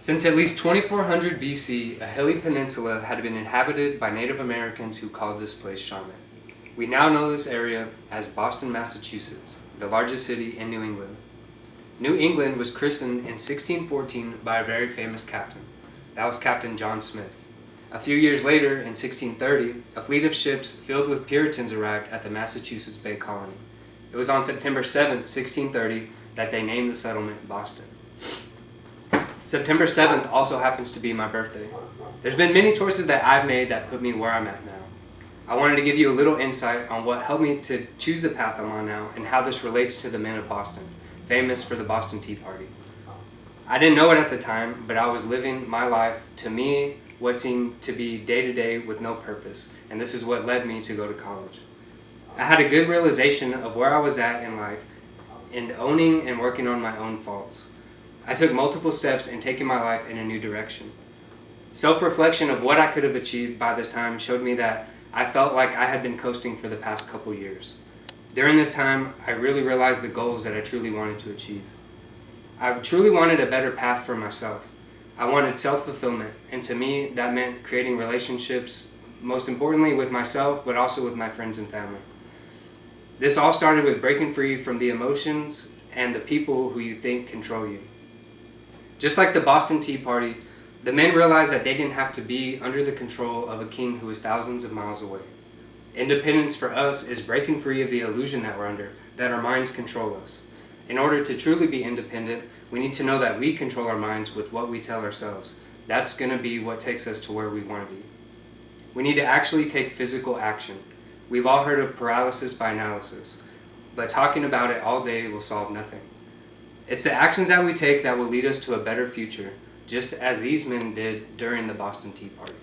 Since at least 2400 BC, a hilly peninsula had been inhabited by Native Americans who called this place Charlotte. We now know this area as Boston, Massachusetts, the largest city in New England. New England was christened in 1614 by a very famous captain. That was Captain John Smith. A few years later, in 1630, a fleet of ships filled with Puritans arrived at the Massachusetts Bay Colony. It was on September 7, 1630, that they named the settlement Boston. September 7th also happens to be my birthday. There's been many choices that I've made that put me where I'm at now. I wanted to give you a little insight on what helped me to choose the path I'm on now and how this relates to the men of Boston, famous for the Boston Tea Party. I didn't know it at the time, but I was living my life, to me, what seemed to be day-to-day with no purpose, and this is what led me to go to college. I had a good realization of where I was at in life and owning and working on my own faults. I took multiple steps in taking my life in a new direction. Self-reflection of what I could have achieved by this time showed me that I felt like I had been coasting for the past couple years. During this time, I really realized the goals that I truly wanted to achieve. I truly wanted a better path for myself. I wanted self-fulfillment, and to me, that meant creating relationships, most importantly with myself, but also with my friends and family. This all started with breaking free from the emotions and the people who you think control you. Just like the Boston Tea Party, the men realized that they didn't have to be under the control of a king who was thousands of miles away. Independence for us is breaking free of the illusion that we're under, that our minds control us. In order to truly be independent, we need to know that we control our minds with what we tell ourselves. That's going to be what takes us to where we want to be. We need to actually take physical action. We've all heard of paralysis by analysis, but talking about it all day will solve nothing. It's the actions that we take that will lead us to a better future, just as these men did during the Boston Tea Party.